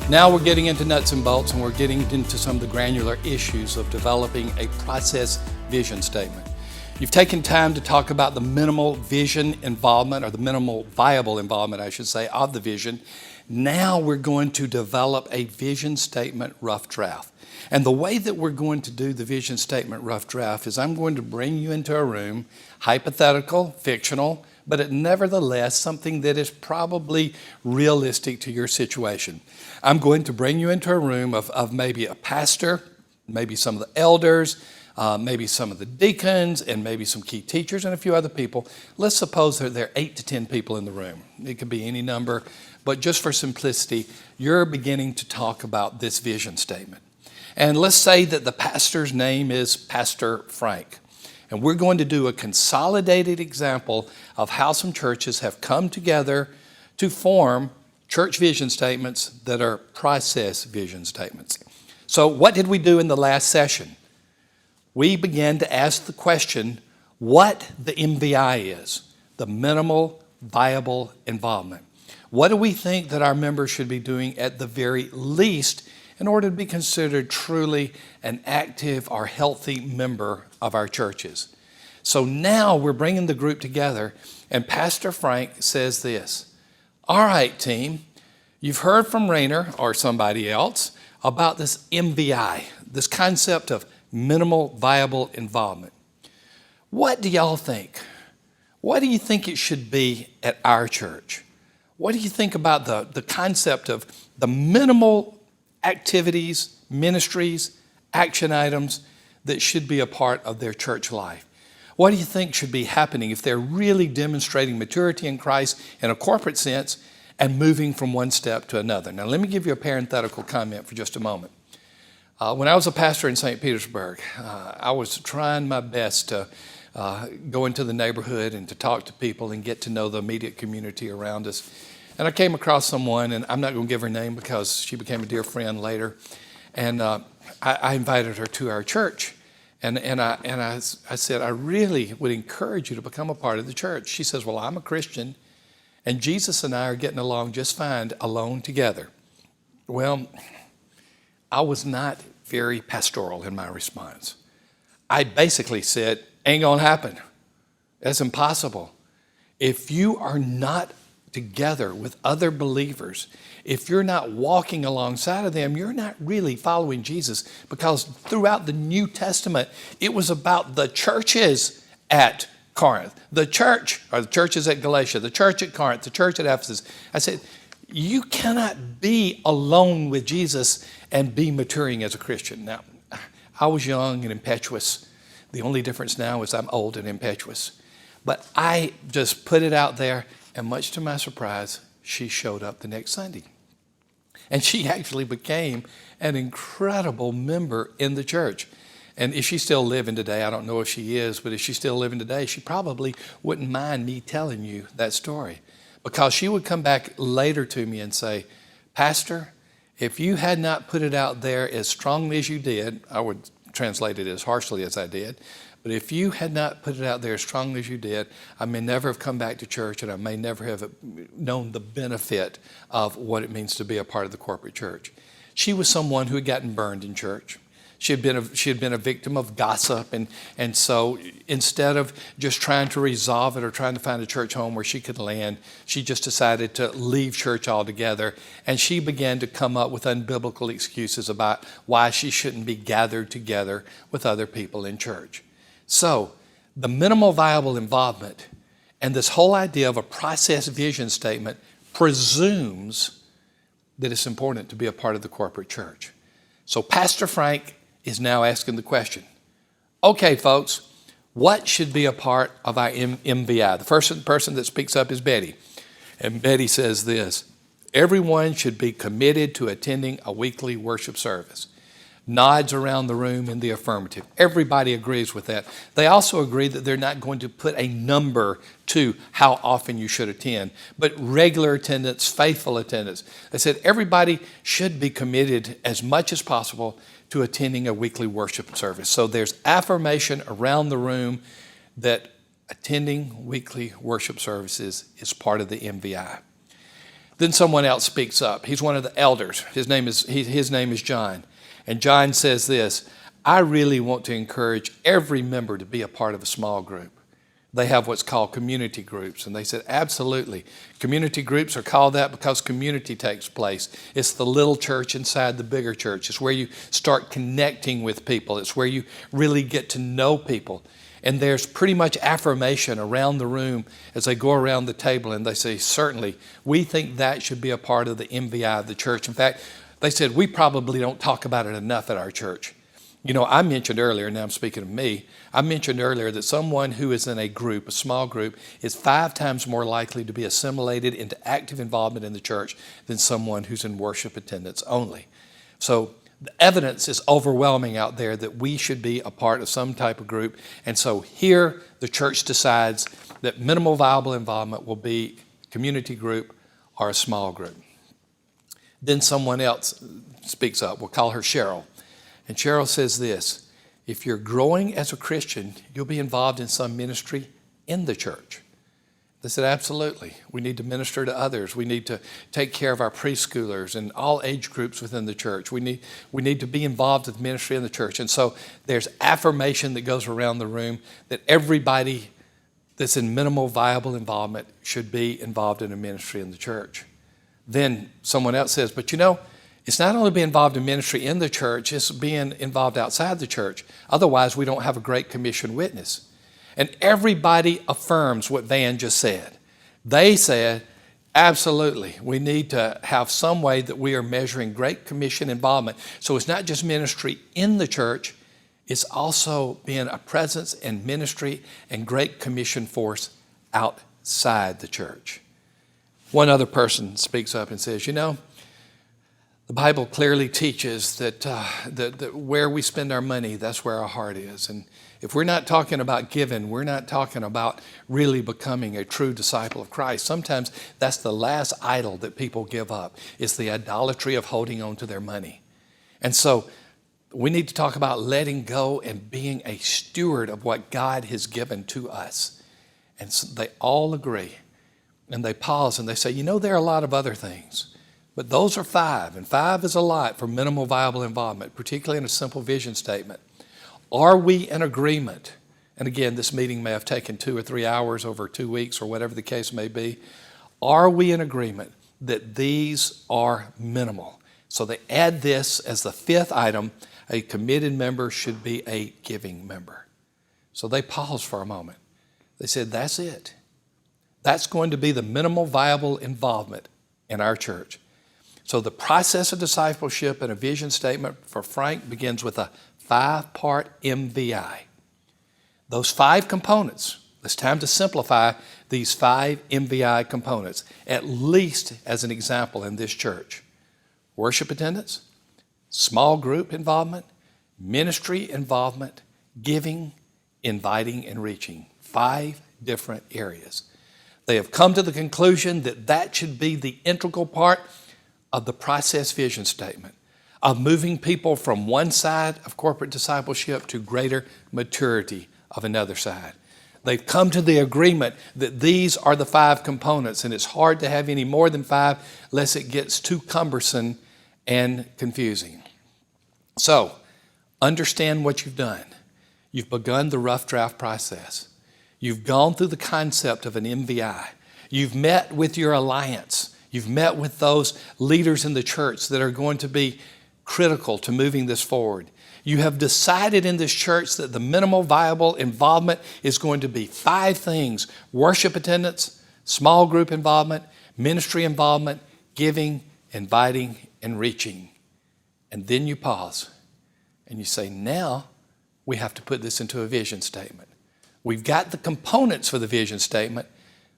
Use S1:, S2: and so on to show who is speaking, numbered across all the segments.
S1: Now we're getting into nuts and bolts, and we're getting into some of the granular issues of developing a process vision statement. You've taken time to talk about the minimal vision involvement, or the minimal viable involvement, I should say, of the vision. Now we're going to develop a vision statement rough draft. And the way that we're going to do the vision statement rough draft is I'm going to bring you into a room, hypothetical, fictional, but nevertheless something that is probably realistic to your situation. I'm going to bring you into a room of maybe a pastor, maybe some of the elders, maybe some of the deacons, and maybe some key teachers and a few other people. Let's suppose that there are 8 to 10 people in the room. It could be any number, but just for simplicity, you're beginning to talk about this vision statement. And let's say that the pastor's name is Pastor Frank. And we're going to do a consolidated example of how some churches have come together to form church vision statements that are process vision statements. So what did we do in the last session? We began to ask the question, what the MVI is, the minimal viable involvement. What do we think that our members should be doing at the very least in order to be considered truly an active or healthy member of our churches? So now we're bringing the group together, and Pastor Frank says this: all right, team, you've heard from Rainer or somebody else about this MVI, this concept of minimal viable involvement. What do y'all think? What do you think it should be at our church? What do you think about the concept of the minimal activities, ministries, action items that should be a part of their church life? What do you think should be happening if they're really demonstrating maturity in Christ in a corporate sense and moving from one step to another? Now, let me give you a parenthetical comment for just a moment. When I was a pastor in St. Petersburg, I was trying my best to go into the neighborhood and to talk to people and get to know the immediate community around us. And I came across someone, and I'm not going to give her name because she became a dear friend later. And I invited her to our church. And I said, I really would encourage you to become a part of the church. She says, well, I'm a Christian, and Jesus and I are getting along just fine alone together. Well, I was not very pastoral in my response. I basically said, ain't gonna happen. That's impossible. If you are not together with other believers, if you're not walking alongside of them, you're not really following Jesus, because throughout the New Testament, it was about the churches at Corinth, the church, or the churches at Galatia, the church at Corinth, the church at Ephesus. I said, you cannot be alone with Jesus and be maturing as a Christian. Now, I was young and impetuous. The only difference now is I'm old and impetuous. But I just put it out there, and much to my surprise, she showed up the next Sunday. And she actually became an incredible member in the church. And if she's still living today, I don't know if she is, but if she's still living today, she probably wouldn't mind me telling you that story. Because she would come back later to me and say, Pastor, if you had not put it out there as strongly as you did, I would translate it as harshly as I did, but if you had not put it out there as strongly as you did, I may never have come back to church, and I may never have known the benefit of what it means to be a part of the corporate church. She was someone who had gotten burned in church. She had been a victim of gossip, and so instead of just trying to resolve it or trying to find a church home where she could land, she just decided to leave church altogether, and she began to come up with unbiblical excuses about why she shouldn't be gathered together with other people in church. So the minimal viable involvement and this whole idea of a process vision statement presumes that it's important to be a part of the corporate church. So Pastor Frank is now asking the question, okay, folks, what should be a part of our MVI? The first person that speaks up is Betty. And Betty says this: everyone should be committed to attending a weekly worship service. Nods around the room in the affirmative. Everybody agrees with that. They also agree that they're not going to put a number to how often you should attend, but regular attendance, faithful attendance. They said everybody should be committed as much as possible to attending a weekly worship service. So there's affirmation around the room that attending weekly worship services is part of the MVI. Then someone else speaks up. He's one of the elders. His name is John. And John says this, I really want to encourage every member to be a part of a small group. They have what's called community groups. And they said, absolutely. Community groups are called that because community takes place. It's the little church inside the bigger church. It's where you start connecting with people. It's where you really get to know people. And there's pretty much affirmation around the room as they go around the table and they say, certainly, we think that should be a part of the MVI of the church. In fact, they said, we probably don't talk about it enough at our church. You know, I mentioned earlier, now I'm speaking of me, I mentioned earlier that someone who is in a group, a small group, is 5 times more likely to be assimilated into active involvement in the church than someone who's in worship attendance only. So the evidence is overwhelming out there that we should be a part of some type of group. And so here the church decides that minimal viable involvement will be a community group or a small group. Then someone else speaks up. We'll call her Cheryl. And Cheryl says this, if you're growing as a Christian, you'll be involved in some ministry in the church. They said, absolutely. We need to minister to others. We need to take care of our preschoolers and all age groups within the church. We need to be involved with ministry in the church. And so there's affirmation that goes around the room that everybody that's in minimal viable involvement should be involved in a ministry in the church. Then someone else says, but you know, it's not only being involved in ministry in the church, it's being involved outside the church. Otherwise, we don't have a Great Commission witness. And everybody affirms what Van just said. They said, absolutely, we need to have some way that we are measuring Great Commission involvement. So it's not just ministry in the church, it's also being a presence and ministry and Great Commission force outside the church. One other person speaks up and says, you know, the Bible clearly teaches that where we spend our money, that's where our heart is. And if we're not talking about giving, we're not talking about really becoming a true disciple of Christ. Sometimes that's the last idol that people give up, is the idolatry of holding on to their money. And so we need to talk about letting go and being a steward of what God has given to us. And so they all agree. And they pause and they say, you know, there are a lot of other things. But those are 5, and 5 is a lot for minimal viable involvement, particularly in a simple vision statement. Are we in agreement? And again, this meeting may have taken 2 or 3 hours over 2 weeks or whatever the case may be. Are we in agreement that these are minimal? So they add this as the 5th item, a committed member should be a giving member. So they paused for a moment. They said, that's it. That's going to be the minimal viable involvement in our church. So the process of discipleship and a vision statement for Frank begins with a 5-part MVI. Those 5 components, it's time to simplify these 5 MVI components, at least as an example in this church. Worship attendance, small group involvement, ministry involvement, giving, inviting, and reaching. 5 different areas. They have come to the conclusion that that should be the integral part of the process vision statement, of moving people from one side of corporate discipleship to greater maturity of another side. They've come to the agreement that these are the 5 components, and it's hard to have any more than 5 lest it gets too cumbersome and confusing. So, understand what you've done. You've begun the rough draft process. You've gone through the concept of an MVI. You've met with your alliance. You've met with those leaders in the church that are going to be critical to moving this forward. You have decided in this church that the minimal viable involvement is going to be 5 things: worship attendance, small group involvement, ministry involvement, giving, inviting, and reaching. And then you pause and you say, now we have to put this into a vision statement. We've got the components for the vision statement,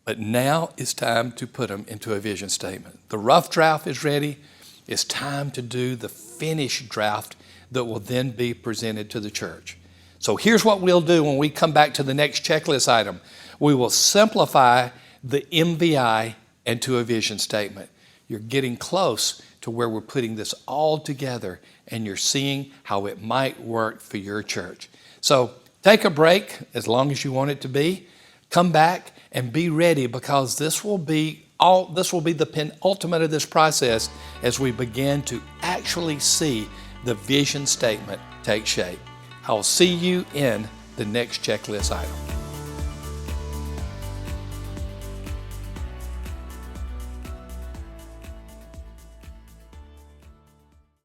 S1: but now it's time to put them into a vision statement. The rough draft is ready. It's time to do the finished draft that will then be presented to the church. So here's what we'll do when we come back to the next checklist item. We will simplify the MVI into a vision statement. You're getting close to where we're putting this all together, and you're seeing how it might work for your church. So take a break as long as you want it to be. Come back and be ready, because this will be this will be the penultimate of this process as we begin to actually see the vision statement take shape. I'll see you in the next checklist item.